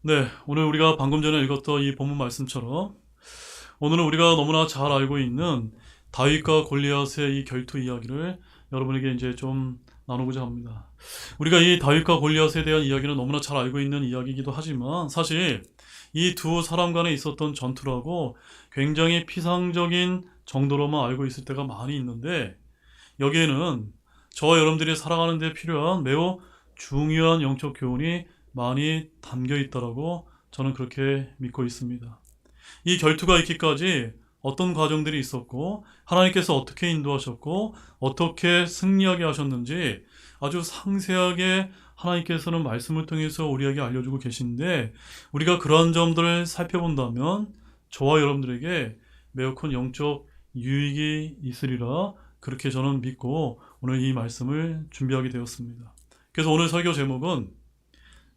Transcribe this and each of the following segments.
네, 오늘 우리가 방금 전에 읽었던 이 본문 말씀처럼 오늘은 우리가 너무나 잘 알고 있는 다윗과 골리앗의 이 결투 이야기를 여러분에게 이제 좀 나누고자 합니다. 우리가 이 다윗과 골리앗에 대한 이야기는 너무나 잘 알고 있는 이야기이기도 하지만 사실 이 두 사람 간에 있었던 전투라고 굉장히 피상적인 정도로만 알고 있을 때가 많이 있는데 여기에는 저와 여러분들이 살아가는 데 필요한 매우 중요한 영적 교훈이 많이 담겨 있다라고 저는 그렇게 믿고 있습니다. 이 결투가 있기까지 어떤 과정들이 있었고 하나님께서 어떻게 인도하셨고 어떻게 승리하게 하셨는지 아주 상세하게 하나님께서는 말씀을 통해서 우리에게 알려주고 계신데 우리가 그러한 점들을 살펴본다면 저와 여러분들에게 매우 큰 영적 유익이 있으리라 그렇게 저는 믿고 오늘 이 말씀을 준비하게 되었습니다. 그래서 오늘 설교 제목은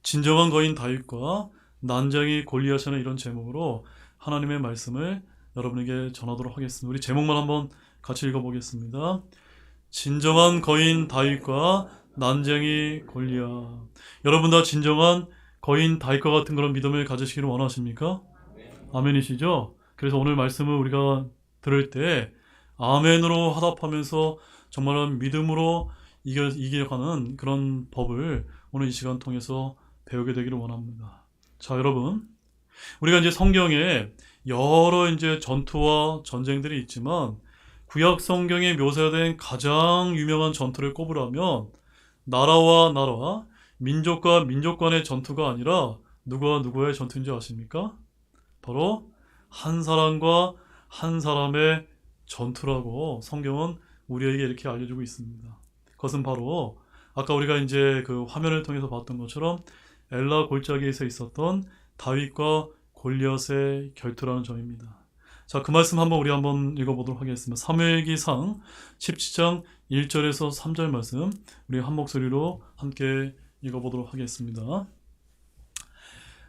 진정한 거인 다윗과 난장이 골리앗이라는 이런 제목으로 하나님의 말씀을 여러분에게 전하도록 하겠습니다. 우리 제목만 한번 같이 읽어보겠습니다. 진정한 거인 다윗과 난쟁이 골리앗. 여러분 다 진정한 거인 다윗과 같은 그런 믿음을 가지시기를 원하십니까? 아멘이시죠? 그래서 오늘 말씀을 우리가 들을 때 아멘으로 화답하면서 정말 믿음으로 이겨가는 그런 법을 오늘 이 시간 통해서 배우게 되기를 원합니다. 자, 여러분. 우리가 이제 성경에 여러 이제 전투와 전쟁들이 있지만 구약 성경에 묘사된 가장 유명한 전투를 꼽으라면 나라와 나라, 민족과 민족 간의 전투가 아니라 누구와 누구의 전투인지 아십니까? 바로 한 사람과 한 사람의 전투라고 성경은 우리에게 이렇게 알려주고 있습니다. 그것은 바로 아까 우리가 이제 그 화면을 통해서 봤던 것처럼 엘라 골짜기에서 있었던 다윗과 골리앗의 결투라는 점입니다. 자, 그 말씀 우리 한번 읽어보도록 하겠습니다. 사무엘기상 17장 1절에서 3절 말씀 우리 한 목소리로 함께 읽어보도록 하겠습니다.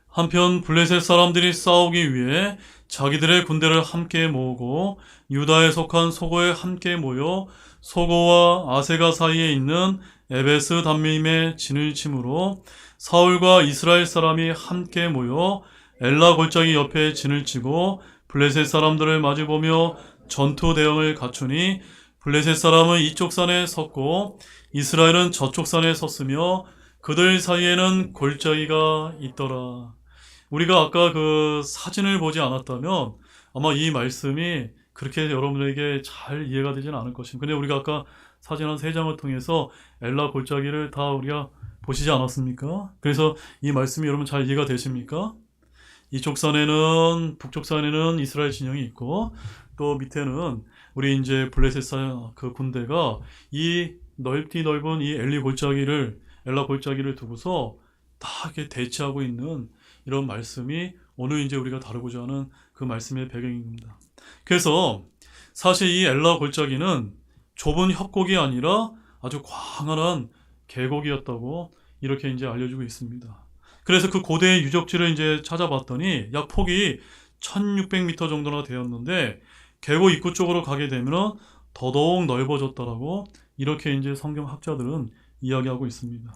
한편 블레셋 사람들이 싸우기 위해 자기들의 군대를 함께 모으고 유다에 속한 소고에 함께 모여 소고와 아세가 사이에 있는 에베스 담밈에 진을 치므로 사울과 이스라엘 사람이 함께 모여 엘라 골짜기 옆에 진을 치고 블레셋 사람들을 마주보며 전투 대응을 갖추니 블레셋 사람은 이쪽 산에 섰고 이스라엘은 저쪽 산에 섰으며 그들 사이에는 골짜기가 있더라. 우리가 아까 그 사진을 보지 않았다면 아마 이 말씀이 그렇게 여러분에게 잘 이해가 되지는 않을 것입니다. 근데 우리가 아까 사진 한 3장을 통해서 엘라 골짜기를 다 우리가 보시지 않았습니까? 그래서 이 말씀이 여러분 잘 이해가 되십니까? 이쪽 산에는 북쪽 산에는 이스라엘 진영이 있고 또 밑에는 우리 이제 블레셋 그 군대가 이 넓은 이 엘라 골짜기를 두고서 다 이렇게 대치하고 있는 이런 말씀이 오늘 이제 우리가 다루고자 하는 그 말씀의 배경입니다. 그래서 사실 이 엘라 골짜기는 좁은 협곡이 아니라 아주 광활한 계곡이었다고 이렇게 이제 알려주고 있습니다. 그래서 그 고대의 유적지를 이제 찾아봤더니 약 폭이 1600m 정도나 되었는데 계곡 입구 쪽으로 가게 되면 더더욱 넓어졌다라고 이렇게 이제 성경 학자들은 이야기하고 있습니다.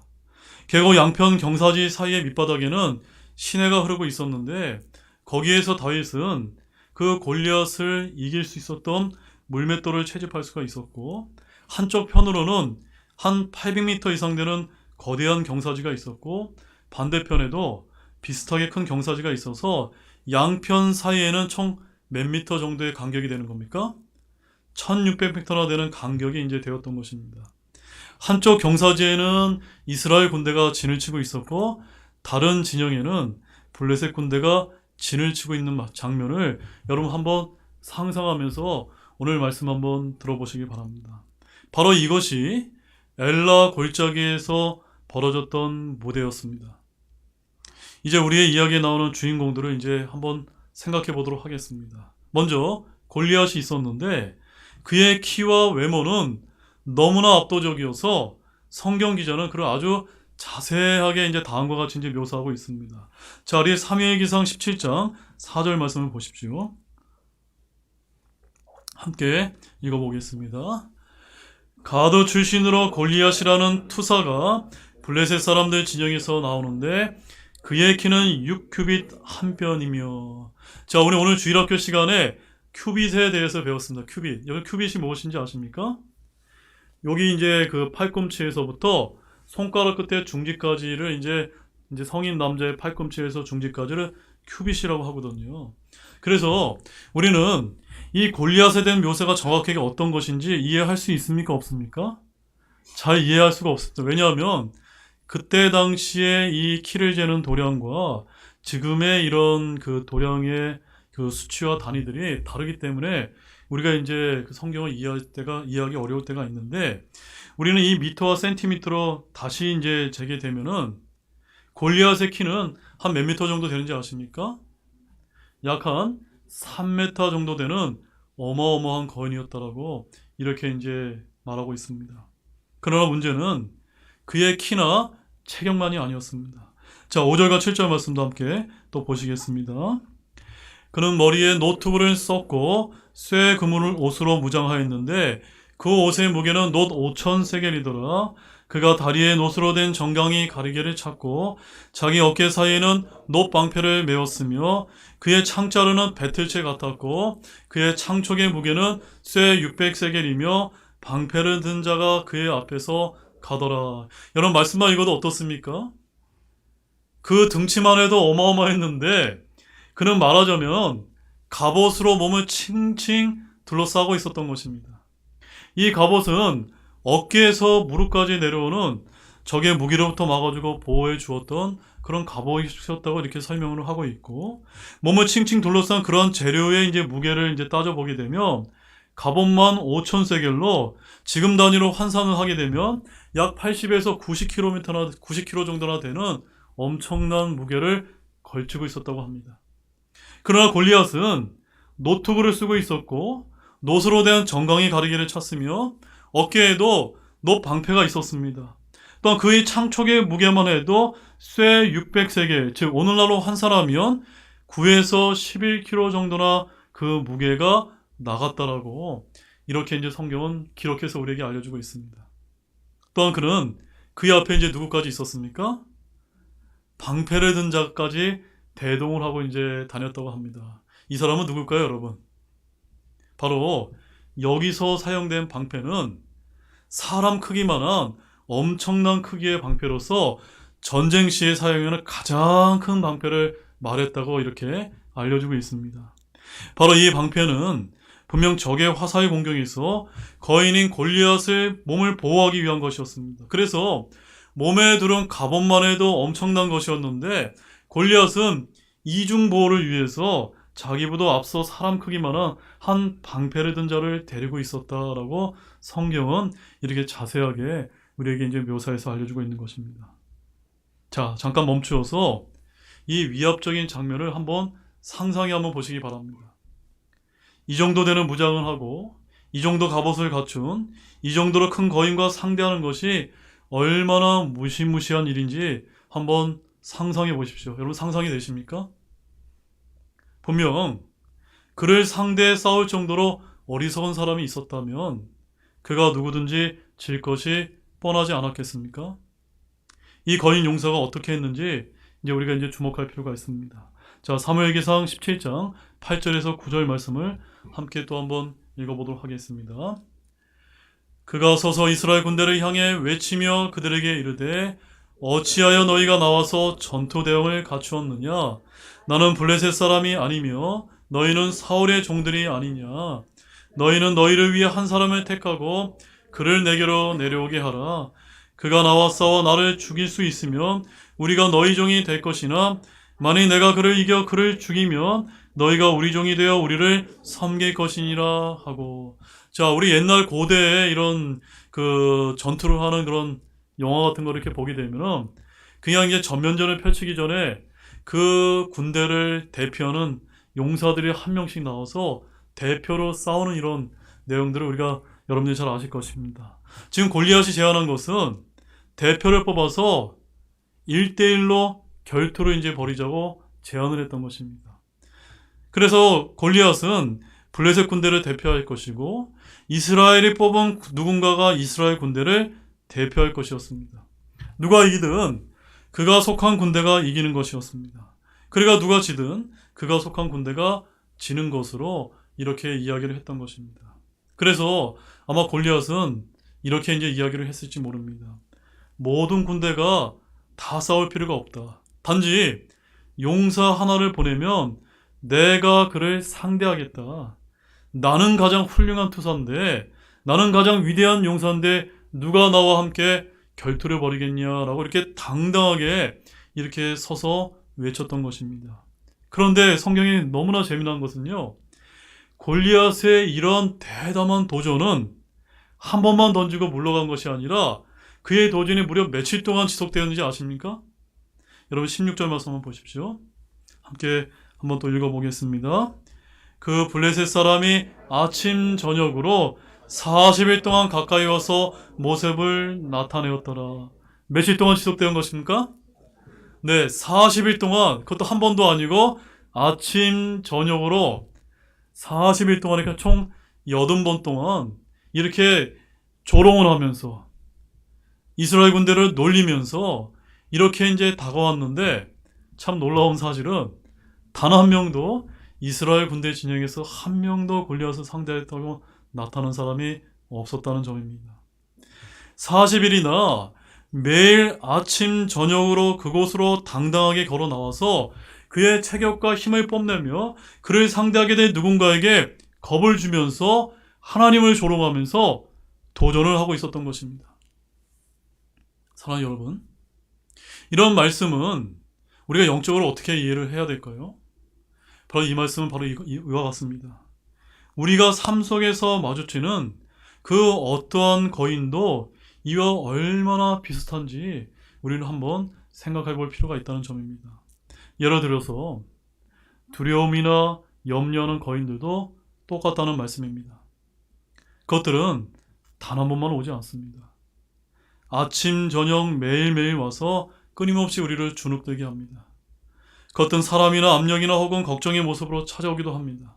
계곡 양편 경사지 사이의 밑바닥에는 시내가 흐르고 있었는데 거기에서 다윗은 그 골리앗을 이길 수 있었던 물맷돌을 채집할 수가 있었고 한쪽 편으로는 한 800m 이상 되는 거대한 경사지가 있었고 반대편에도 비슷하게 큰 경사지가 있어서 양편 사이에는 총 몇 미터 정도의 간격이 되는 겁니까? 1600m나 되는 간격이 이제 되었던 것입니다. 한쪽 경사지에는 이스라엘 군대가 진을 치고 있었고 다른 진영에는 블레셋 군대가 진을 치고 있는 장면을 여러분 한번 상상하면서 오늘 말씀 한번 들어보시기 바랍니다. 바로 이것이 엘라 골짜기에서 벌어졌던 무대였습니다. 이제 우리의 이야기에 나오는 주인공들을 이제 한번 생각해 보도록 하겠습니다. 먼저 골리앗이 있었는데 그의 키와 외모는 너무나 압도적이어서 성경 기자는 그를 아주 자세하게 이제 다음과 같이 이제 묘사하고 있습니다. 자, 우리 사무엘기상 17장 4절 말씀을 보십시오. 함께 읽어보겠습니다. 가드 출신으로 골리앗이라는 투사가 블레셋 사람들 진영에서 나오는데 그의 키는 6규빗 한 뼘이며. 자, 우리 오늘 주일학교 시간에 큐빗에 대해서 배웠습니다. 큐빗. 여기 큐빗이 무엇인지 아십니까? 여기 이제 그 팔꿈치에서부터 손가락 끝에 중지까지를 이제 성인 남자의 팔꿈치에서 중지까지를 큐빗이라고 하거든요. 그래서 우리는 이 골리앗에 대한 묘사가 정확하게 어떤 것인지 이해할 수 있습니까? 없습니까? 잘 이해할 수가 없습니다. 왜냐하면 그때 당시에 이 키를 재는 도량과 지금의 이런 그 도량의 그 수치와 단위들이 다르기 때문에 우리가 이제 그 성경을 이해하기 어려울 때가 있는데, 우리는 이 미터와 센티미터로 다시 이제 재개되면은 골리앗의 키는 한 몇 미터 정도 되는지 아십니까? 약 한 3m 정도 되는 어마어마한 거인이었다라고 이렇게 이제 말하고 있습니다. 그러나 문제는 그의 키나 체격만이 아니었습니다. 자, 5절과 7절 말씀도 함께 또 보시겠습니다. 그는 머리에 노트구를 썼고 쇠 그물을 옷으로 무장하였는데 그 옷의 무게는 놋 5,000세겔이더라. 그가 다리에 놋으로 된 정강이 가리개를 찾고 자기 어깨 사이에는 놋 방패를 메었으며 그의 창자루는 배틀채 같았고 그의 창촉의 무게는 쇠 600세겔이며 방패를 든 자가 그의 앞에서 가더라. 여러분, 말씀만 읽어도 어떻습니까? 그 등치만 해도 어마어마했는데 그는 말하자면 갑옷으로 몸을 칭칭 둘러싸고 있었던 것입니다. 이 갑옷은 어깨에서 무릎까지 내려오는 적의 무기로부터 막아주고 보호해 주었던 그런 갑옷이었다고 이렇게 설명을 하고 있고, 몸을 칭칭 둘러싼 그런 재료의 이제 무게를 이제 따져보게 되면 갑옷만 5,000세겔로 지금 단위로 환산을 하게 되면 약 80에서 90kg 정도나 되는 엄청난 무게를 걸치고 있었다고 합니다. 그러나 골리앗은 노트구를 쓰고 있었고 놋으로 된 정강이 가리개를 찼으며 어깨에도 놋 방패가 있었습니다. 또한 그의 창촉의 무게만 해도 쇠 600세겔, 즉 오늘날로 환산하면 9에서 11kg 정도나 그 무게가 나갔다라고 이렇게 이제 성경은 기록해서 우리에게 알려주고 있습니다. 또한 그는 그의 앞에 이제 누구까지 있었습니까? 방패를 든 자까지 대동을 하고 이제 다녔다고 합니다. 이 사람은 누굴까요, 여러분? 바로 여기서 사용된 방패는 사람 크기만한 엄청난 크기의 방패로서 전쟁 시에 사용하는 가장 큰 방패를 말했다고 이렇게 알려주고 있습니다. 바로 이 방패는 분명 적의 화살 공격에서 거인인 골리앗의 몸을 보호하기 위한 것이었습니다. 그래서 몸에 두른 갑옷만 해도 엄청난 것이었는데 골리앗은 이중 보호를 위해서 자기보다 앞서 사람 크기만한 한 방패를 든 자를 데리고 있었다라고 성경은 이렇게 자세하게 우리에게 이제 묘사해서 알려주고 있는 것입니다. 자, 잠깐 멈추어서 이 위압적인 장면을 한번 상상해 한번 보시기 바랍니다. 이 정도 되는 무장을 하고 이 정도 갑옷을 갖춘 이 정도로 큰 거인과 상대하는 것이 얼마나 무시무시한 일인지 한번 상상해 보십시오. 여러분, 상상이 되십니까? 분명 그를 상대해 싸울 정도로 어리석은 사람이 있었다면 그가 누구든지 질 것이 뻔하지 않았겠습니까? 이 거인 용사가 어떻게 했는지 이제 우리가 이제 주목할 필요가 있습니다. 자, 사무엘기상 17장 8절에서 9절 말씀을 함께 또 한번 읽어보도록 하겠습니다. 그가 서서 이스라엘 군대를 향해 외치며 그들에게 이르되 어찌하여 너희가 나와서 전투 대응을 갖추었느냐? 나는 블레셋 사람이 아니며 너희는 사울의 종들이 아니냐? 너희는 너희를 위해 한 사람을 택하고 그를 내게로 내려오게 하라. 그가 나와 싸워 나를 죽일 수 있으면 우리가 너희 종이 될 것이나 만일 내가 그를 이겨 그를 죽이면 너희가 우리 종이 되어 우리를 섬길 것이니라 하고. 자, 우리 옛날 고대에 이런 그 전투를 하는 그런 영화 같은 거 이렇게 보게 되면은 그냥 이제 전면전을 펼치기 전에 그 군대를 대표하는 용사들이 한 명씩 나와서 대표로 싸우는 이런 내용들을 우리가 여러분들이 잘 아실 것입니다. 지금 골리앗이 제안한 것은 대표를 뽑아서 1대1로 결투를 이제 벌이자고 제안을 했던 것입니다. 그래서 골리앗은 블레셋 군대를 대표할 것이고 이스라엘이 뽑은 누군가가 이스라엘 군대를 대표할 것이었습니다. 누가 이기든 그가 속한 군대가 이기는 것이었습니다. 그러니까 누가 지든 그가 속한 군대가 지는 것으로 이렇게 이야기를 했던 것입니다. 그래서 아마 골리앗은 이렇게 이제 이야기를 했을지 모릅니다. 모든 군대가 다 싸울 필요가 없다. 단지 용사 하나를 보내면 내가 그를 상대하겠다. 나는 가장 훌륭한 투사인데, 나는 가장 위대한 용사인데 누가 나와 함께 결투를 벌이겠냐라고 이렇게 당당하게 이렇게 서서 외쳤던 것입니다. 그런데 성경이 너무나 재미난 것은요, 골리앗의 이런 대담한 도전은 한 번만 던지고 물러간 것이 아니라 그의 도전이 무려 며칠 동안 지속되었는지 아십니까? 여러분 16절 말씀 한번 보십시오. 함께 한번 또 읽어보겠습니다. 그 블레셋 사람이 아침 저녁으로 40일 동안 가까이 와서 모습을 나타내었더라. 며칠 동안 지속되는 것입니까? 네, 40일 동안, 그것도 한 번도 아니고 아침 저녁으로 40일 동안이니까 총 80번 동안 이렇게 조롱을 하면서 이스라엘 군대를 놀리면서 이렇게 이제 다가왔는데, 참 놀라운 사실은 단 한 명도 이스라엘 군대 진영에서 한 명도 골리앗을 상대했다고 나타난 사람이 없었다는 점입니다. 40일이나 매일 아침 저녁으로 그곳으로 당당하게 걸어 나와서 그의 체격과 힘을 뽐내며 그를 상대하게 된 누군가에게 겁을 주면서 하나님을 조롱하면서 도전을 하고 있었던 것입니다. 사랑하는 여러분, 이런 말씀은 우리가 영적으로 어떻게 이해를 해야 될까요? 바로 이 말씀은 바로 이와 같습니다. 우리가 삶 속에서 마주치는 그 어떠한 거인도 이와 얼마나 비슷한지 우리는 한번 생각해 볼 필요가 있다는 점입니다. 예를 들어서 두려움이나 염려하는 거인들도 똑같다는 말씀입니다. 그것들은 단 한 번만 오지 않습니다. 아침 저녁 매일매일 와서 끊임없이 우리를 주눅들게 합니다. 그 어떤 사람이나 압력이나 혹은 걱정의 모습으로 찾아오기도 합니다.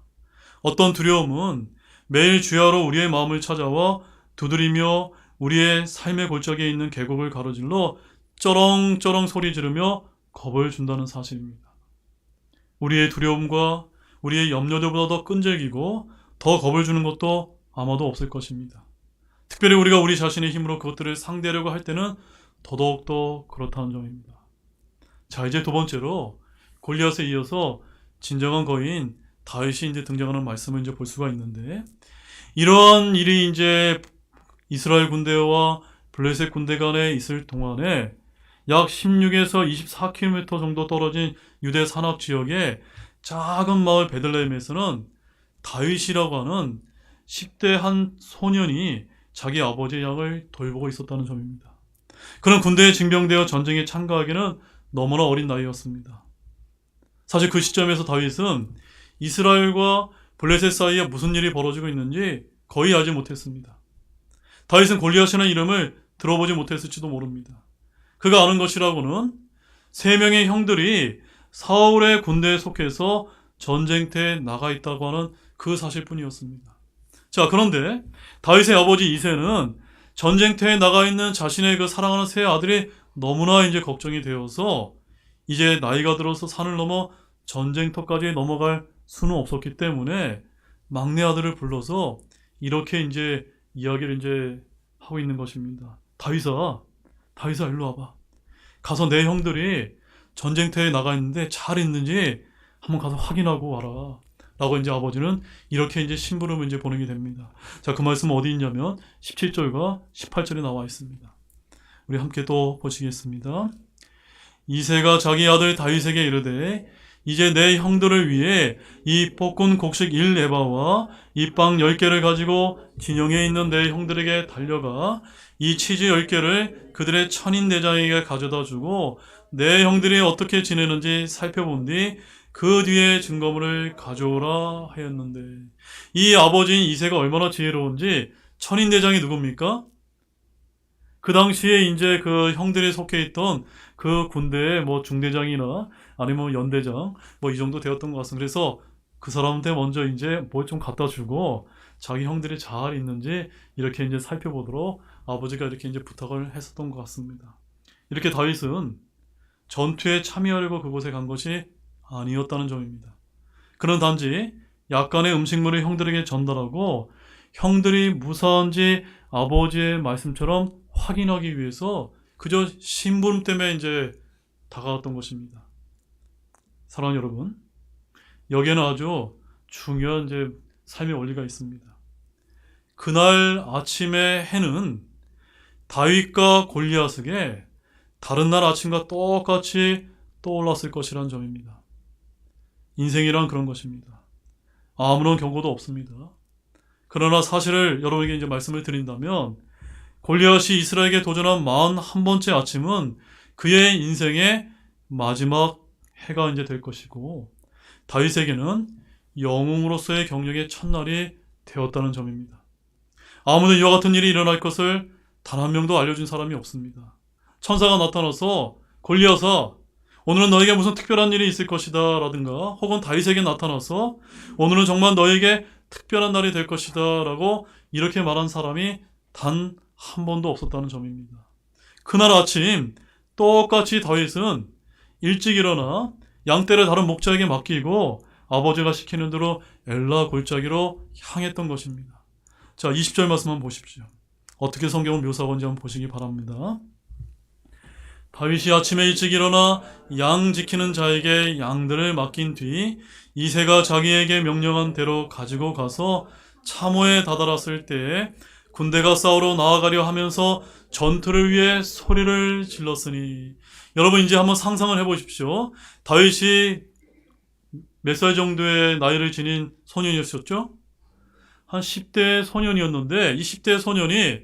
어떤 두려움은 매일 주야로 우리의 마음을 찾아와 두드리며 우리의 삶의 골짜기에 있는 계곡을 가로질러 쩌렁쩌렁 소리 지르며 겁을 준다는 사실입니다. 우리의 두려움과 우리의 염려들보다 더 끈질기고 더 겁을 주는 것도 아마도 없을 것입니다. 특별히 우리가 우리 자신의 힘으로 그것들을 상대하려고 할 때는 더더욱더 그렇다는 점입니다. 자, 이제 두 번째로 골리앗에 이어서 진정한 거인 다윗이 이제 등장하는 말씀을 이제 볼 수가 있는데, 이러한 일이 이제 이스라엘 군대와 블레셋 군대 간에 있을 동안에 약 16에서 24km 정도 떨어진 유대 산악 지역의 작은 마을 베들레헴에서는 다윗이라고 하는 10대 한 소년이 자기 아버지의 양을 돌보고 있었다는 점입니다. 그는 군대에 징병되어 전쟁에 참가하기는 너무나 어린 나이였습니다. 사실 그 시점에서 다윗은 이스라엘과 블레셋 사이에 무슨 일이 벌어지고 있는지 거의 알지 못했습니다. 다윗은 골리앗이라는 이름을 들어보지 못했을지도 모릅니다. 그가 아는 것이라고는 3명의 형들이 사울의 군대에 속해서 전쟁터에 나가 있다고 하는 그 사실뿐이었습니다. 자, 그런데 다윗의 아버지 이새는 전쟁터에 나가 있는 자신의 그 사랑하는 세 아들이 너무나 이제 걱정이 되어서 이제 나이가 들어서 산을 넘어 전쟁터까지 넘어갈 수는 없었기 때문에 막내 아들을 불러서 이렇게 이제 이야기를 이제 하고 있는 것입니다. 다윗아 일로 와봐. 가서 내 형들이 전쟁터에 나가 있는데 잘 있는지 한번 가서 확인하고 와라. 라고 이제 아버지는 이렇게 이제 심부름을 이제 보내게 됩니다. 자, 그 말씀은 어디 있냐면 17절과 18절에 나와 있습니다. 우리 함께 또 보시겠습니다. 이새가 자기 아들 다윗에게 이르되 이제 내 형들을 위해 이 볶은 곡식 1에바와 이 빵 10개를 가지고 진영에 있는 내 형들에게 달려가 이 치즈 10개를 그들의 천인 대장에게 가져다 주고 내 형들이 어떻게 지내는지 살펴본 뒤 그 뒤에 증거물을 가져오라 하였는데, 이 아버지인 이새가 얼마나 지혜로운지, 천인 대장이 누굽니까? 그 당시에 이제 그 형들이 속해 있던 그 군대의 뭐 중대장이나 아니면 연대장 뭐 이 정도 되었던 것 같습니다. 그래서 그 사람한테 먼저 이제 뭘 좀 갖다 주고 자기 형들이 잘 있는지 이렇게 이제 살펴보도록 아버지가 이렇게 이제 부탁을 했었던 것 같습니다. 이렇게 다윗은 전투에 참여하려고 그곳에 간 것이 아니었다는 점입니다. 그는 단지 약간의 음식물을 형들에게 전달하고 형들이 무사한지 아버지의 말씀처럼 확인하기 위해서 그저 심부름 때문에 이제 다가왔던 것입니다. 사랑하는 여러분, 여기에는 아주 중요한 이제 삶의 원리가 있습니다. 그날 아침의 해는 다윗과 골리앗에게 다른 날 아침과 똑같이 떠올랐을 것이라는 점입니다. 인생이란 그런 것입니다. 아무런 경고도 없습니다. 그러나 사실을 여러분에게 이제 말씀을 드린다면 골리앗이 이스라엘에게 도전한 41번째 아침은 그의 인생의 마지막 해가 이제 될 것이고 다윗에게는 영웅으로서의 경력의 첫날이 되었다는 점입니다. 아무도 이와 같은 일이 일어날 것을 단 한 명도 알려준 사람이 없습니다. 천사가 나타나서 골리앗아 오늘은 너에게 무슨 특별한 일이 있을 것이다 라든가 혹은 다윗에게 나타나서 오늘은 정말 너에게 특별한 날이 될 것이다 라고 이렇게 말한 사람이 단 한 번도 없었다는 점입니다. 그날 아침 똑같이 다윗은 일찍 일어나 양떼를 다른 목자에게 맡기고 아버지가 시키는 대로 엘라 골짜기로 향했던 것입니다. 자, 20절 말씀 한번 보십시오. 어떻게 성경을 묘사하는지 한번 보시기 바랍니다. 다윗이 아침에 일찍 일어나 양 지키는 자에게 양들을 맡긴 뒤 이새가 자기에게 명령한 대로 가지고 가서 참호에 다다랐을 때에 군대가 싸우러 나아가려 하면서 전투를 위해 소리를 질렀으니 여러분 이제 한번 상상을 해보십시오. 다윗이 몇 살 정도의 나이를 지닌 소년이었죠? 한 10대 소년이었는데 이 10대 소년이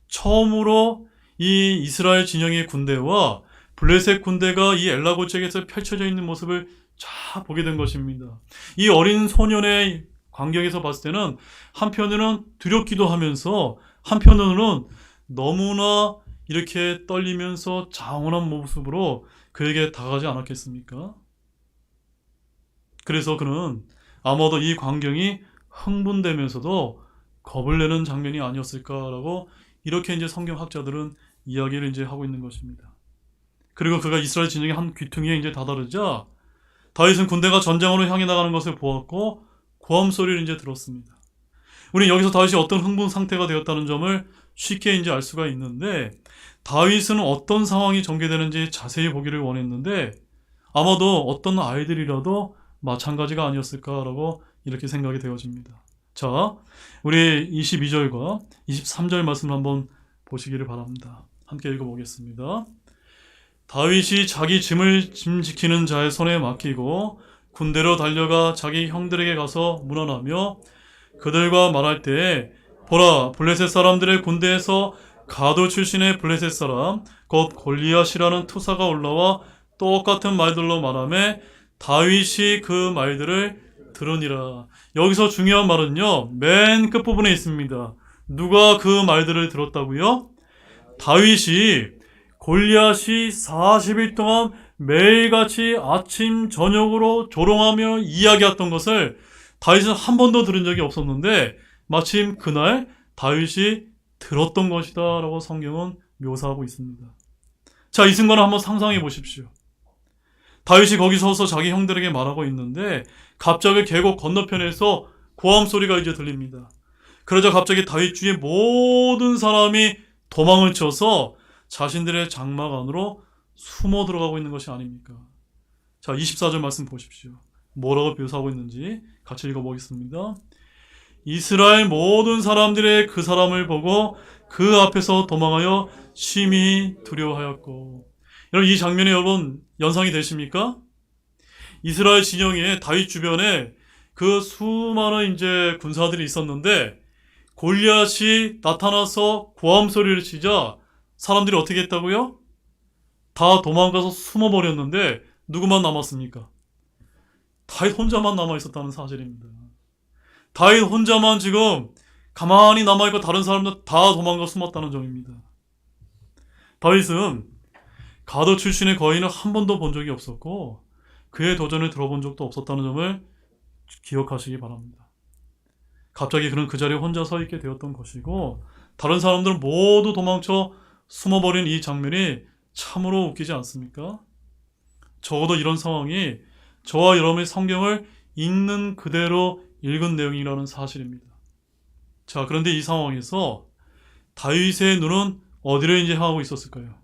처음으로 이 이스라엘 진영의 군대와 블레셋 군대가 이 엘라 골짜기에서 펼쳐져 있는 모습을 쫙 보게 된 것입니다. 이 어린 소년의 광경에서 봤을 때는 한편으로는 두렵기도 하면서 한편으로는 너무나 이렇게 떨리면서 장엄한 모습으로 그에게 다가가지 않았겠습니까? 그래서 그는 아마도 이 광경이 흥분되면서도 겁을 내는 장면이 아니었을까라고 이렇게 이제 성경학자들은 이야기를 이제 하고 있는 것입니다. 그리고 그가 이스라엘 진영의 한 귀퉁이에 이제 다다르자 다윗은 군대가 전장으로 향해 나가는 것을 보았고 고함 소리를 이제 들었습니다. 우리는 여기서 다윗이 어떤 흥분 상태가 되었다는 점을 쉽게 이제 알 수가 있는데 다윗은 어떤 상황이 전개되는지 자세히 보기를 원했는데 아마도 어떤 아이들이라도 마찬가지가 아니었을까라고 이렇게 생각이 되어집니다. 자, 우리 22절과 23절 말씀을 한번 보시기를 바랍니다. 함께 읽어보겠습니다. 다윗이 자기 짐 지키는 자의 손에 맡기고 군대로 달려가 자기 형들에게 가서 문안하며 그들과 말할 때에 보라 블레셋 사람들의 군대에서 가도 출신의 블레셋 사람 곧 골리앗이라는 투사가 올라와 똑같은 말들로 말하며 다윗이 그 말들을 들으니라. 여기서 중요한 말은요 맨 끝부분에 있습니다. 누가 그 말들을 들었다고요? 다윗이 골리앗이 40일 동안 매일같이 아침 저녁으로 조롱하며 이야기했던 것을 다윗은 한 번도 들은 적이 없었는데 마침 그날 다윗이 들었던 것이다 라고 성경은 묘사하고 있습니다. 자, 이 순간을 한번 상상해 보십시오. 다윗이 거기 서서 자기 형들에게 말하고 있는데 갑자기 계곡 건너편에서 고함 소리가 이제 들립니다. 그러자 갑자기 다윗 주위의 모든 사람이 도망을 쳐서 자신들의 장막 안으로 숨어 들어가고 있는 것이 아닙니까? 자, 24절 말씀 보십시오. 뭐라고 묘사하고 있는지 같이 읽어보겠습니다. 이스라엘 모든 사람들의 그 사람을 보고 그 앞에서 도망하여 심히 두려워하였고. 여러분 이 장면이 여러분 연상이 되십니까? 이스라엘 진영의 다윗 주변에 그 수많은 이제 군사들이 있었는데 골리앗이 나타나서 고함 소리를 치자 사람들이 어떻게 했다고요? 다 도망가서 숨어버렸는데 누구만 남았습니까? 다윗 혼자만 남아있었다는 사실입니다. 다윗 혼자만 지금 가만히 남아있고 다른 사람들 다 도망가 숨었다는 점입니다. 다윗은 가드 출신의 거인을 한 번도 본 적이 없었고 그의 도전을 들어본 적도 없었다는 점을 기억하시기 바랍니다. 갑자기 그는 그 자리에 혼자 서 있게 되었던 것이고 다른 사람들은 모두 도망쳐 숨어버린 이 장면이 참으로 웃기지 않습니까? 적어도 이런 상황이 저와 여러분의 성경을 읽는 그대로 읽은 내용이라는 사실입니다. 자, 그런데 이 상황에서 다윗의 눈은 어디를 이제 향하고 있었을까요?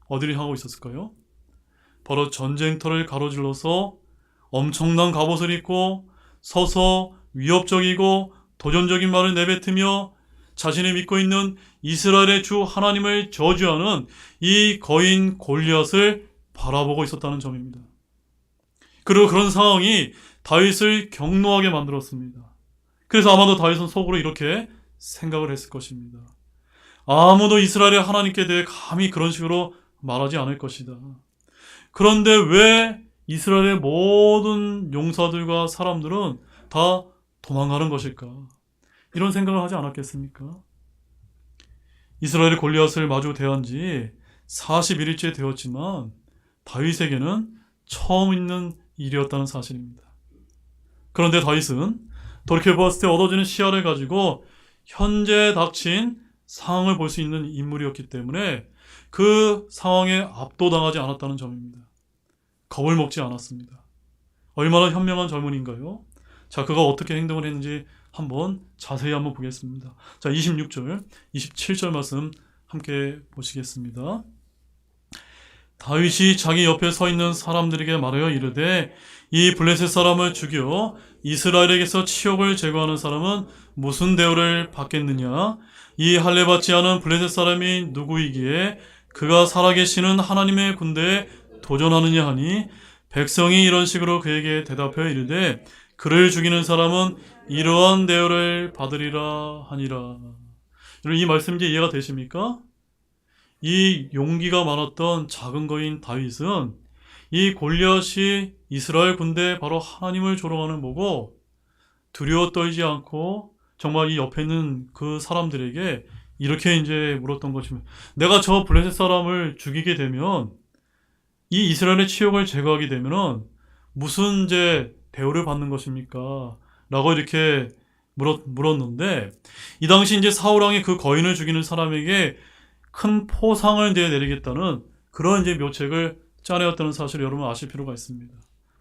어디를 향하고 있었을까요? 바로 전쟁터를 가로질러서 엄청난 갑옷을 입고 서서 위협적이고 도전적인 말을 내뱉으며 자신이 믿고 있는 이스라엘의 주 하나님을 저주하는 이 거인 골리앗을 바라보고 있었다는 점입니다. 그리고 그런 상황이 다윗을 경노하게 만들었습니다. 그래서 아마도 다윗은 속으로 이렇게 생각을 했을 것입니다. 아무도 이스라엘의 하나님께 대해 감히 그런 식으로 말하지 않을 것이다. 그런데 왜 이스라엘의 모든 용사들과 사람들은 다 도망가는 것일까? 이런 생각을 하지 않았겠습니까? 이스라엘의 골리앗을 마주 대한 지 41일째 되었지만 다윗에게는 처음 있는 일이었다는 사실입니다. 그런데 다윗은 돌이켜보았을 때 얻어지는 시야를 가지고 현재 닥친 상황을 볼 수 있는 인물이었기 때문에 그 상황에 압도당하지 않았다는 점입니다. 겁을 먹지 않았습니다. 얼마나 현명한 젊은인가요? 자, 그가 어떻게 행동을 했는지 자세히 한번 보겠습니다. 자, 26절, 27절 말씀 함께 보시겠습니다. 다윗이 자기 옆에 서 있는 사람들에게 말하여 이르되 이 블레셋 사람을 죽여 이스라엘에게서 치욕을 제거하는 사람은 무슨 대우를 받겠느냐? 이 할례 받지 않은 블레셋 사람이 누구이기에 그가 살아계시는 하나님의 군대에 도전하느냐 하니 백성이 이런 식으로 그에게 대답하여 이르되 그를 죽이는 사람은 이러한 대우를 받으리라 하니라. 이 말씀 이제 이해가 되십니까? 이 용기가 많았던 작은 거인 다윗은 이 골리앗이 이스라엘 군대 바로 하나님을 조롱하는 보고 두려워 떨지 않고 정말 이 옆에 있는 그 사람들에게 이렇게 이제 물었던 것입니다. 내가 저 블레셋 사람을 죽이게 되면 이 이스라엘의 치욕을 제거하게 되면은 무슨 이제 대우를 받는 것입니까? 라고 이렇게 물었는데 이 당시 이제 사울왕이 그 거인을 죽이는 사람에게 큰 포상을 내리겠다는 그런 이제 묘책을 짜내었다는 사실을 여러분 아실 필요가 있습니다.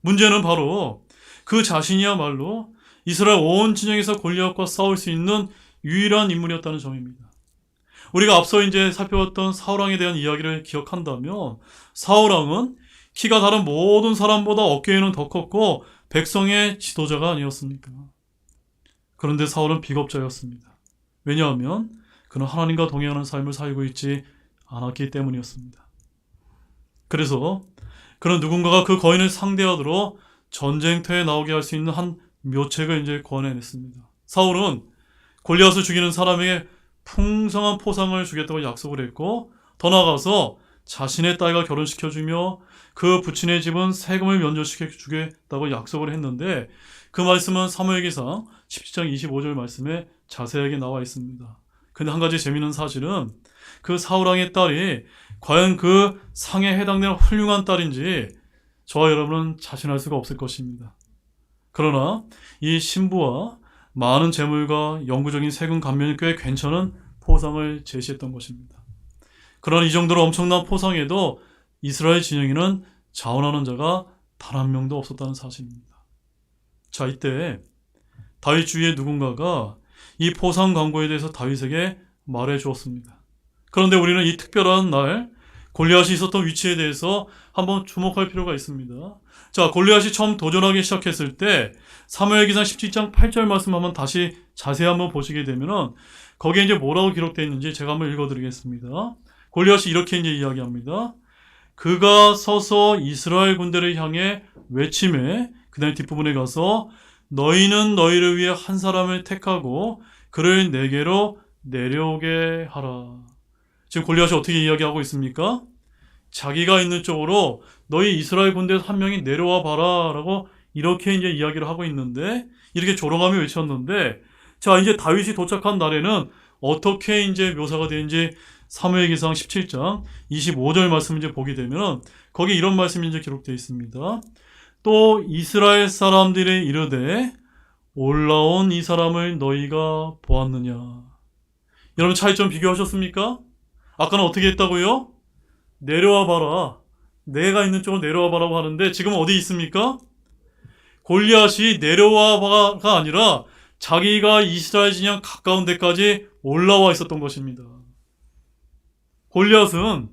문제는 바로 그 자신이야말로 이스라엘 온 진영에서 골리앗과 싸울 수 있는 유일한 인물이었다는 점입니다. 우리가 앞서 이제 살펴봤던 사울왕에 대한 이야기를 기억한다면 사울왕은 키가 다른 모든 사람보다 어깨에는 더 컸고 백성의 지도자가 아니었습니까? 그런데 사울은 비겁자였습니다. 왜냐하면 그는 하나님과 동행하는 삶을 살고 있지 않았기 때문이었습니다. 그래서 그는 누군가가 그 거인을 상대하도록 전쟁터에 나오게 할 수 있는 한 묘책을 이제 권해냈습니다. 사울은 골리앗을 죽이는 사람에게 풍성한 포상을 주겠다고 약속을 했고 더 나아가서 자신의 딸과 결혼시켜주며 그 부친의 집은 세금을 면제시켜주겠다고 약속을 했는데 그 말씀은 사무엘기상 17장 25절 말씀에 자세하게 나와 있습니다. 근데 한 가지 재미있는 사실은 그 사울왕의 딸이 과연 그 상에 해당되는 훌륭한 딸인지 저와 여러분은 자신할 수가 없을 것입니다. 그러나 이 신부와 많은 재물과 영구적인 세금 감면이 꽤 괜찮은 포상을 제시했던 것입니다. 그러나 이 정도로 엄청난 포상에도 이스라엘 진영에는 자원하는 자가 단 한 명도 없었다는 사실입니다. 자, 이때 다윗 주위의 누군가가 이 포상 광고에 대해서 다윗에게 말해 주었습니다. 그런데 우리는 이 특별한 날 골리앗이 있었던 위치에 대해서 한번 주목할 필요가 있습니다. 자, 골리앗이 처음 도전하기 시작했을 때 사무엘기상 17장 8절 말씀 한번 다시 자세히 한번 보시게 되면은 거기에 이제 뭐라고 기록되어 있는지 제가 한번 읽어드리겠습니다. 골리앗이 이렇게 이제 이야기합니다. 그가 서서 이스라엘 군대를 향해 외침에 그다음 뒷부분에 가서 너희는 너희를 위해 한 사람을 택하고 그를 내게로 내려오게 하라. 지금 골리앗이 어떻게 이야기하고 있습니까? 자기가 있는 쪽으로 너희 이스라엘 군대에서 한 명이 내려와 봐라 라고 이렇게 이제 이야기를 하고 있는데 이렇게 조롱하며 외쳤는데 자, 이제 다윗이 도착한 날에는 어떻게 이제 묘사가 되는지 사무엘기상 17장 25절 말씀 이제 보게 되면 거기 이런 말씀이 이제 기록되어 있습니다. 또 이스라엘 사람들이 이르되 올라온 이 사람을 너희가 보았느냐. 여러분 차이점 비교하셨습니까? 아까는 어떻게 했다고요? 내려와 봐라. 내가 있는 쪽으로 내려와 봐라고 하는데 지금 어디 있습니까? 골리앗이 내려와가 아니라 자기가 이스라엘 진영 가까운 데까지 올라와 있었던 것입니다. 골리앗은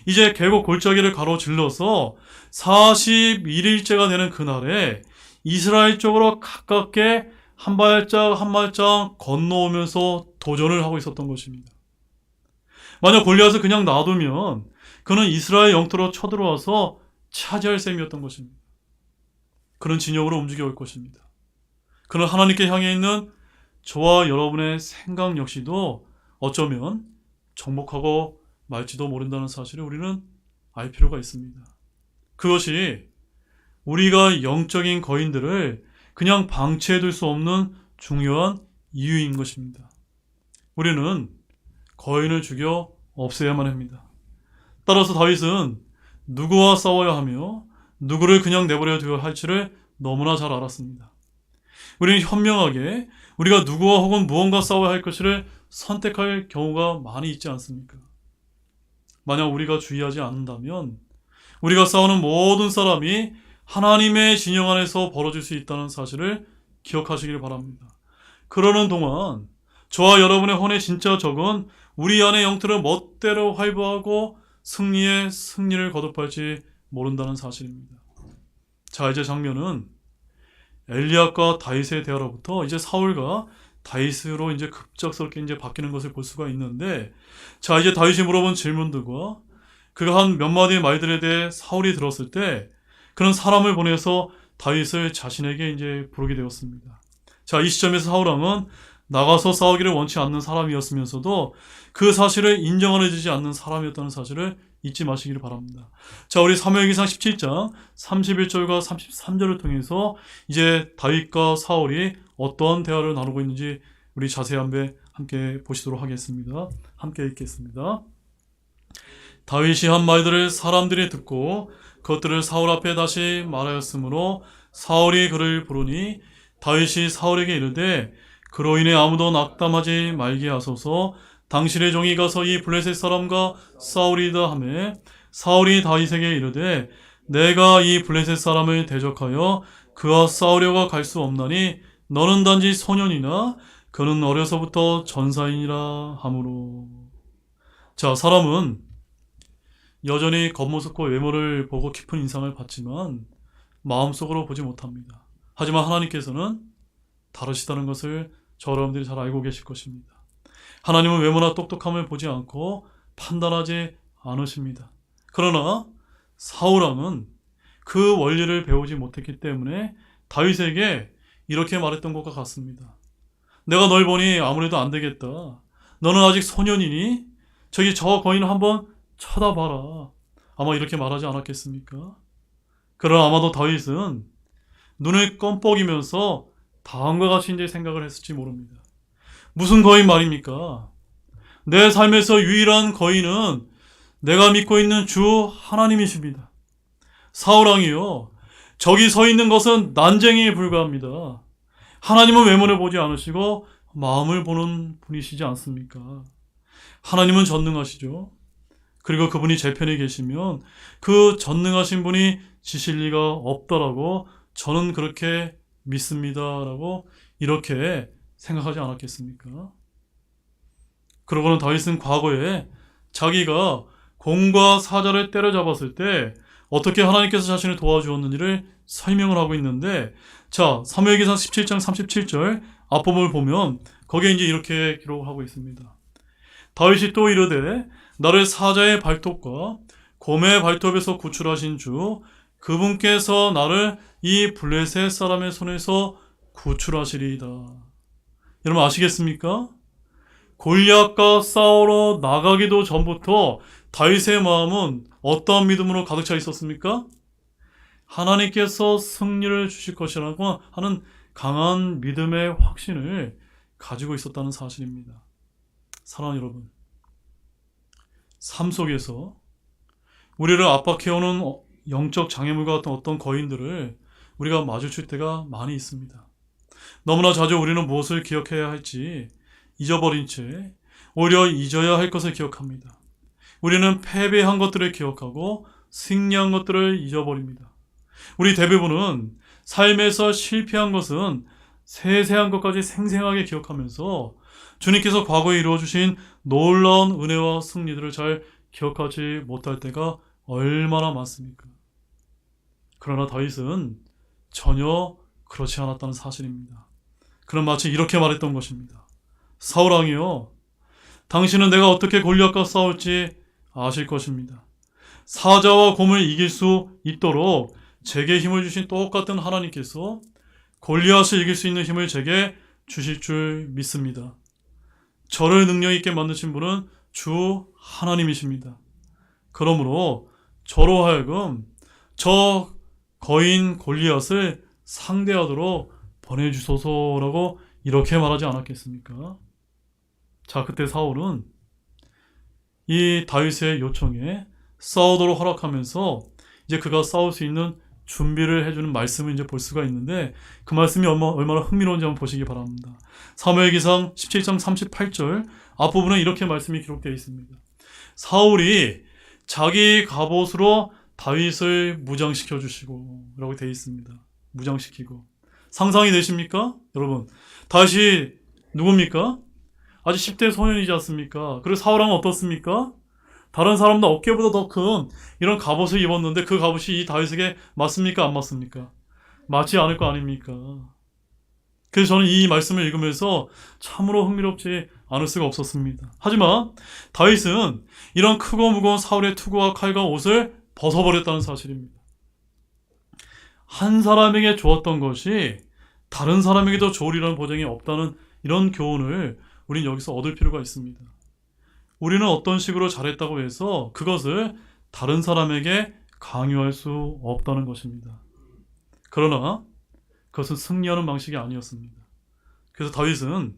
이제 계곡 골짜기를 가로질러서 41일째가 되는 그날에 이스라엘 쪽으로 가깝게 한 발짝 한 발짝 건너오면서 도전을 하고 있었던 것입니다. 만약 골리앗을 그냥 놔두면 그는 이스라엘 영토로 쳐들어와서 차지할 셈이었던 것입니다. 그런 진영으로 움직여 올 것입니다. 그는 하나님께 향해 있는 저와 여러분의 생각 역시도 어쩌면 정복하고 말지도 모른다는 사실을 우리는 알 필요가 있습니다. 그것이 우리가 영적인 거인들을 그냥 방치해둘 수 없는 중요한 이유인 것입니다. 우리는 거인을 죽여 없애야만 합니다. 따라서 다윗은 누구와 싸워야 하며 누구를 그냥 내버려 두어야 할지를 너무나 잘 알았습니다. 우리는 현명하게 우리가 누구와 혹은 무언가 싸워야 할 것을 선택할 경우가 많이 있지 않습니까? 만약 우리가 주의하지 않는다면 우리가 싸우는 모든 사람이 하나님의 진영 안에서 벌어질 수 있다는 사실을 기억하시길 바랍니다. 그러는 동안 저와 여러분의 혼의 진짜 적은 우리 안의 영토를 멋대로 활보하고 승리를 거듭할지 모른다는 사실입니다. 자, 이제 장면은 엘리압과 다윗의 대화로부터 이제 사울과 다윗으로 이제 급작스럽게 이제 바뀌는 것을 볼 수가 있는데, 자, 이제 다윗이 물어본 질문들과 그가 한 몇 마디의 말들에 대해 사울이 들었을 때 그런 사람을 보내서 다윗을 자신에게 이제 부르게 되었습니다. 자, 이 시점에서 사울 왕은 나가서 싸우기를 원치 않는 사람이었으면서도 그 사실을 인정하지 않는 사람이었다는 사실을 잊지 마시기를 바랍니다. 자, 우리 사무엘기상 17장 31절과 33절을 통해서 이제 다윗과 사울이 어떤 대화를 나누고 있는지 우리 자세히 한번 함께 보시도록 하겠습니다. 함께 읽겠습니다. 다윗이 한 말들을 사람들이 듣고 그것들을 사울 앞에 다시 말하였으므로 사울이 그를 부르니 다윗이 사울에게 이르되 그로 인해 아무도 낙담하지 말게 하소서. 당신의 종이 가서 이 블레셋 사람과 싸우리이다 하매 사울이 다윗에게 이르되 내가 이 블레셋 사람을 대적하여 그와 싸우려고 갈 수 없나니 너는 단지 소년이나 그는 어려서부터 전사이니라 하므로. 자, 사람은 여전히 겉모습과 외모를 보고 깊은 인상을 받지만 마음속으로 보지 못합니다. 하지만 하나님께서는 다르시다는 것을 저 여러분들이 잘 알고 계실 것입니다. 하나님은 외모나 똑똑함을 보지 않고 판단하지 않으십니다. 그러나 사울왕은 그 원리를 배우지 못했기 때문에 다윗에게 이렇게 말했던 것과 같습니다. 내가 널 보니 아무래도 안 되겠다. 너는 아직 소년이니? 저기 저 거인을 한번 쳐다봐라. 아마 이렇게 말하지 않았겠습니까? 그러나 아마도 다윗은 눈을 껌뻑이면서 다음과 같이 이제 생각을 했을지 모릅니다. 무슨 거인 말입니까? 내 삶에서 유일한 거인은 내가 믿고 있는 주 하나님이십니다. 사울왕이요, 저기 서 있는 것은 난쟁이에 불과합니다. 하나님은 외모를 보지 않으시고 마음을 보는 분이시지 않습니까? 하나님은 전능하시죠. 그리고 그분이 제 편에 계시면 그 전능하신 분이 지실 리가 없다라고 저는 그렇게 믿습니다라고 이렇게 생각하지 않았겠습니까? 그러고는 다윗은 과거에 자기가 공과 사자를 때려잡았을 때 어떻게 하나님께서 자신을 도와주었는지를 설명을 하고 있는데, 자, 사무엘기상 17장 37절 앞부분을 보면 거기에 이제 이렇게 기록을 하고 있습니다. 다윗이 또 이르되 나를 사자의 발톱과 곰의 발톱에서 구출하신 주 그분께서 나를 이 블레셋 사람의 손에서 구출하시리이다. 여러분 아시겠습니까? 골리앗과 싸우러 나가기도 전부터 다윗의 마음은 어떠한 믿음으로 가득 차 있었습니까? 하나님께서 승리를 주실 것이라고 하는 강한 믿음의 확신을 가지고 있었다는 사실입니다. 사랑하는 여러분, 삶 속에서 우리를 압박해오는 영적 장애물과 같은 어떤 거인들을 우리가 마주칠 때가 많이 있습니다. 너무나 자주 우리는 무엇을 기억해야 할지 잊어버린 채 오히려 잊어야 할 것을 기억합니다. 우리는 패배한 것들을 기억하고 승리한 것들을 잊어버립니다. 우리 대부분은 삶에서 실패한 것은 세세한 것까지 생생하게 기억하면서 주님께서 과거에 이루어주신 놀라운 은혜와 승리들을 잘 기억하지 못할 때가 얼마나 많습니까? 그러나 다윗은 전혀 그렇지 않았다는 사실입니다. 그는 마치 이렇게 말했던 것입니다. 사울왕이여, 당신은 내가 어떻게 골리앗과 싸울지 아실 것입니다. 사자와 곰을 이길 수 있도록 제게 힘을 주신 똑같은 하나님께서 골리앗을 이길 수 있는 힘을 제게 주실 줄 믿습니다. 저를 능력 있게 만드신 분은 주 하나님이십니다. 그러므로 저로 하여금 저 거인 골리앗을 상대하도록 보내주소서라고 이렇게 말하지 않았겠습니까? 자, 그때 사울은 이 다윗의 요청에 싸우도록 허락하면서 이제 그가 싸울 수 있는 준비를 해주는 말씀을 이제 볼 수가 있는데, 그 말씀이 얼마나 흥미로운지 한번 보시기 바랍니다. 사무엘기상 17장 38절 앞부분에 이렇게 말씀이 기록되어 있습니다. 사울이 자기 갑옷으로 다윗을 무장시켜 주시고 라고 되어 있습니다. 무장시키고. 상상이 되십니까? 여러분, 다윗이 누굽니까? 아직 10대 소년이지 않습니까? 그리고 사울왕은 어떻습니까? 다른 사람도 어깨보다 더 큰 이런 갑옷을 입었는데 그 갑옷이 이 다윗에게 맞습니까? 안 맞습니까? 맞지 않을 거 아닙니까? 그래서 저는 이 말씀을 읽으면서 참으로 흥미롭지 않을 수가 없었습니다. 하지만 다윗은 이런 크고 무거운 사울의 투구와 칼과 옷을 벗어버렸다는 사실입니다. 한 사람에게 좋았던 것이 다른 사람에게도 좋으리라는 보장이 없다는 이런 교훈을 우린 여기서 얻을 필요가 있습니다. 우리는 어떤 식으로 잘했다고 해서 그것을 다른 사람에게 강요할 수 없다는 것입니다. 그러나 그것은 승리하는 방식이 아니었습니다. 그래서 다윗은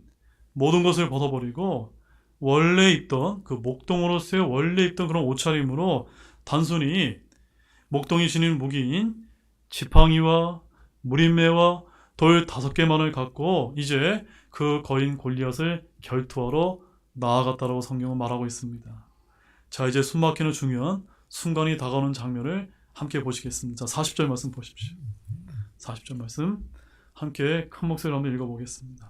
모든 것을 벗어버리고 원래 입던 그 목동으로서의 원래 입던 그런 옷차림으로 단순히 목동이 지닌 무기인 지팡이와 무림매와 돌 5개만을 갖고 이제 그 거인 골리앗을 결투하러 나아갔다라고 성경은 말하고 있습니다. 자, 이제 숨막히는 중요한 순간이 다가오는 장면을 함께 보시겠습니다. 자, 40절 말씀 보십시오. 40절 말씀 함께 큰 목소리로 한번 읽어보겠습니다.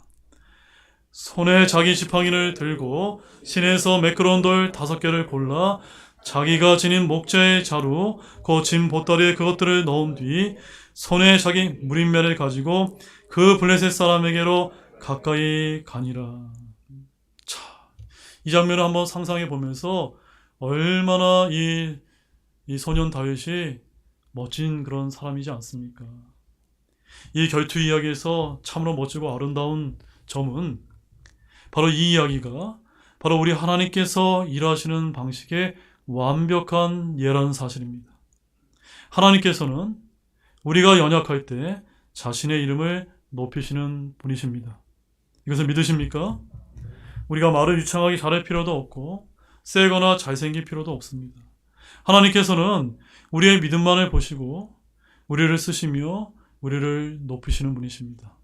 손에 자기 지팡이를 들고 신에서 매끄러운 돌 5개를 골라 자기가 지닌 목자의 자루 그 짐 보따리에 그것들을 넣은 뒤 손에 자기 무림매를 가지고 그 블레셋 사람에게로 가까이 가니라. 자, 이 장면을 한번 상상해 보면서 얼마나 이 소년 다윗이 멋진 그런 사람이지 않습니까? 이 결투 이야기에서 참으로 멋지고 아름다운 점은 바로 이 이야기가 바로 우리 하나님께서 일하시는 방식의 완벽한 예라는 사실입니다. 하나님께서는 우리가 연약할 때 자신의 이름을 높이시는 분이십니다. 이것을 믿으십니까? 우리가 말을 유창하게 잘할 필요도 없고 세거나 잘생길 필요도 없습니다. 하나님께서는 우리의 믿음만을 보시고 우리를 쓰시며 우리를 높이시는 분이십니다.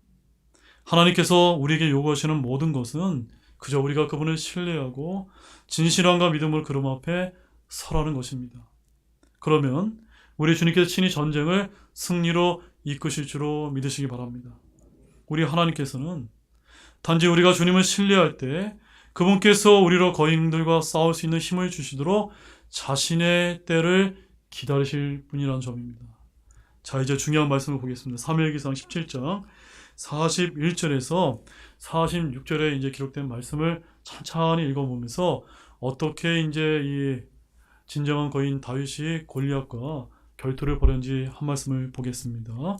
하나님께서 우리에게 요구하시는 모든 것은 그저 우리가 그분을 신뢰하고 진실함과 믿음으로 그름 앞에 서라는 것입니다. 그러면 우리 주님께서 친히 전쟁을 승리로 이끄실 줄로 믿으시기 바랍니다. 우리 하나님께서는 단지 우리가 주님을 신뢰할 때 그분께서 우리로 거인들과 싸울 수 있는 힘을 주시도록 자신의 때를 기다리실 분이라는 점입니다. 자, 이제 중요한 말씀을 보겠습니다. 사무엘기상 17장 41절에서 46절에 이제 기록된 말씀을 찬찬히 읽어보면서 어떻게 이제 이 진정한 거인 다윗이 골리앗과 결투를 벌였는지 한 말씀을 보겠습니다.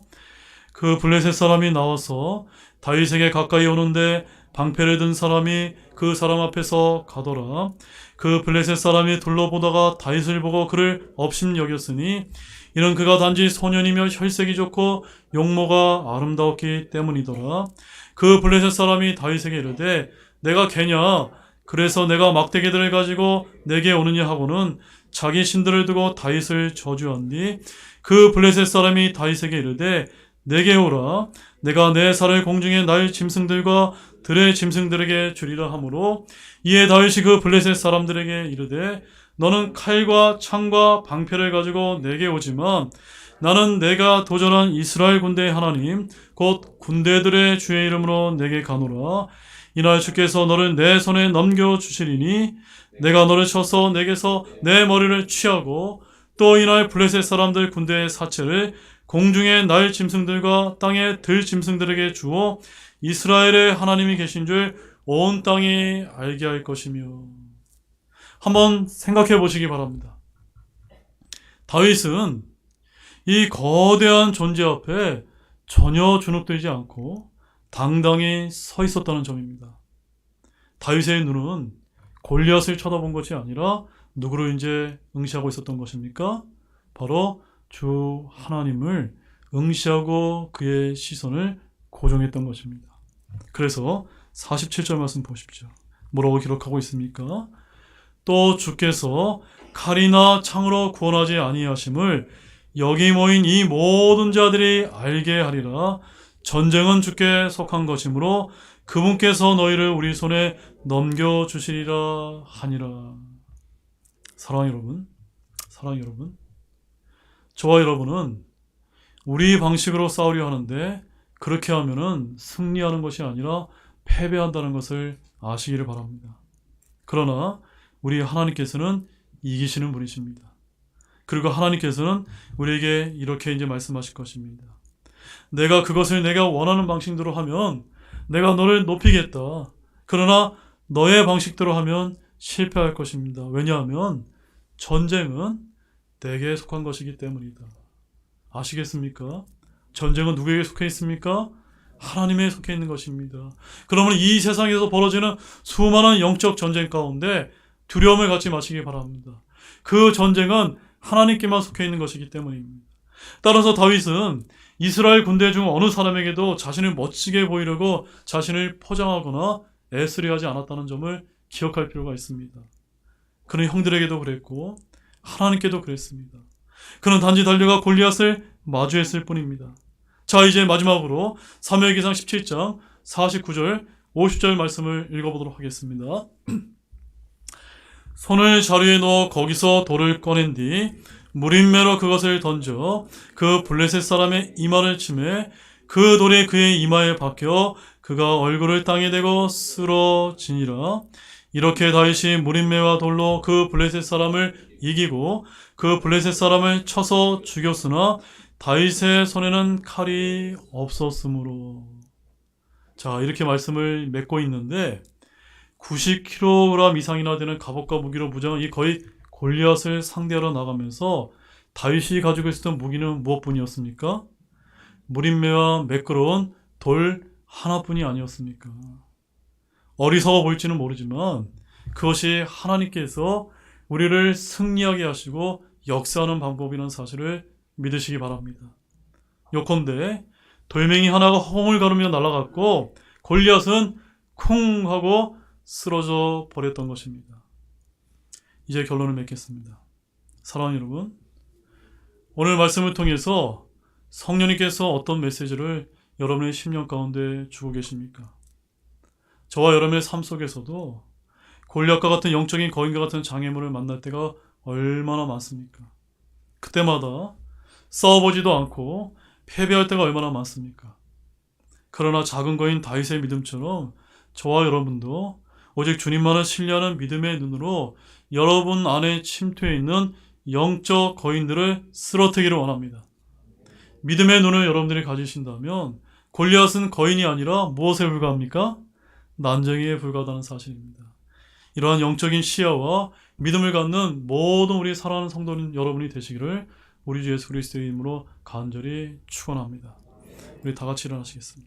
그 블레셋 사람이 나와서 다윗에게 가까이 오는데 방패를 든 사람이 그 사람 앞에서 가더라. 그 블레셋 사람이 둘러보다가 다윗을 보고 그를 업신여겼으니 이는 그가 단지 소년이며 혈색이 좋고 용모가 아름다웠기 때문이더라. 그 블레셋 사람이 다윗에게 이르되 내가 개냐? 그래서 내가 막대기들을 가지고 내게 오느냐 하고는 자기 신들을 두고 다윗을 저주한뒤 그 블레셋 사람이 다윗에게 이르되 내게 오라. 내가 내 살을 공중에 날 짐승들과 들의 짐승들에게 주리라 하므로 이에 다윗이 그 블레셋 사람들에게 이르되 너는 칼과 창과 방패를 가지고 내게 오지만 나는 내가 도전한 이스라엘 군대의 하나님 곧 군대들의 주의 이름으로 내게 가노라. 이날 주께서 너를 내 손에 넘겨주시리니 내가 너를 쳐서 내게서 내 머리를 취하고 또 이날 블레셋 사람들 군대의 사체를 공중의 날 짐승들과 땅의 들 짐승들에게 주어 이스라엘의 하나님이 계신 줄 온 땅이 알게 할 것이며. 한번 생각해 보시기 바랍니다. 다윗은 이 거대한 존재 앞에 전혀 주눅들지 않고 당당히 서 있었다는 점입니다. 다윗의 눈은 골리앗을 쳐다본 것이 아니라 누구를 이제 응시하고 있었던 것입니까? 바로 주 하나님을 응시하고 그의 시선을 고정했던 것입니다. 그래서 47절 말씀 보십시오. 뭐라고 기록하고 있습니까? 또 주께서 칼이나 창으로 구원하지 아니하심을 여기 모인 이 모든 자들이 알게 하리라. 전쟁은 주께 속한 것이므로 그분께서 너희를 우리 손에 넘겨주시리라 하니라. 사랑하는 여러분, 저와 여러분은 우리 방식으로 싸우려 하는데 그렇게 하면은 승리하는 것이 아니라 패배한다는 것을 아시기를 바랍니다. 그러나 우리 하나님께서는 이기시는 분이십니다. 그리고 하나님께서는 우리에게 이렇게 이제 말씀하실 것입니다. 내가 그것을 내가 원하는 방식대로 하면 내가 너를 높이겠다. 그러나 너의 방식대로 하면 실패할 것입니다. 왜냐하면 전쟁은 내게 속한 것이기 때문이다. 아시겠습니까? 전쟁은 누구에게 속해 있습니까? 하나님에 속해 있는 것입니다. 그러면 이 세상에서 벌어지는 수많은 영적 전쟁 가운데 두려움을 갖지 마시기 바랍니다. 그 전쟁은 하나님께만 속해 있는 것이기 때문입니다. 따라서 다윗은 이스라엘 군대 중 어느 사람에게도 자신을 멋지게 보이려고 자신을 포장하거나 애쓰려 하지 않았다는 점을 기억할 필요가 있습니다. 그는 형들에게도 그랬고 하나님께도 그랬습니다. 그는 단지 달려가 골리앗을 마주했을 뿐입니다. 자, 이제 마지막으로 사무엘기상 17장 49절 50절 말씀을 읽어보도록 하겠습니다. 손을 자루에 넣어 거기서 돌을 꺼낸 뒤 무림매로 그것을 던져 그 블레셋 사람의 이마를 치매 그 돌이 그의 이마에 박혀 그가 얼굴을 땅에 대고 쓰러지니라. 이렇게 다윗이 무림매와 돌로 그 블레셋 사람을 이기고 그 블레셋 사람을 쳐서 죽였으나 다윗의 손에는 칼이 없었으므로. 자, 이렇게 말씀을 맺고 있는데 90kg 이상이나 되는 갑옷과 무기로 무장한 이 거의 골리앗을 상대하러 나가면서 다윗이 가지고 있었던 무기는 무엇뿐이었습니까? 무림매와 매끄러운 돌 하나뿐이 아니었습니까? 어리석어 보일지는 모르지만 그것이 하나님께서 우리를 승리하게 하시고 역사하는 방법이라는 사실을 믿으시기 바랍니다. 요컨대 돌멩이 하나가 허공을 가르며 날아갔고 골리앗은 쿵 하고 쓰러져 버렸던 것입니다. 이제 결론을 맺겠습니다. 사랑하는 여러분, 오늘 말씀을 통해서 성령님께서 어떤 메시지를 여러분의 심령 가운데 주고 계십니까? 저와 여러분의 삶 속에서도 골리앗과 같은 영적인 거인과 같은 장애물을 만날 때가 얼마나 많습니까? 그때마다 싸워보지도 않고 패배할 때가 얼마나 많습니까? 그러나 작은 거인 다윗의 믿음처럼 저와 여러분도 오직 주님만을 신뢰하는 믿음의 눈으로 여러분 안에 침투해 있는 영적 거인들을 쓰러뜨기를 원합니다. 믿음의 눈을 여러분들이 가지신다면 골리앗은 거인이 아니라 무엇에 불과합니까? 난쟁이에 불과하다는 사실입니다. 이러한 영적인 시야와 믿음을 갖는 모든 우리 사랑하는 성도님 여러분이 되시기를 우리 주 예수 그리스도의 이름으로 간절히 축원합니다. 우리 다 같이 일어나시겠습니다.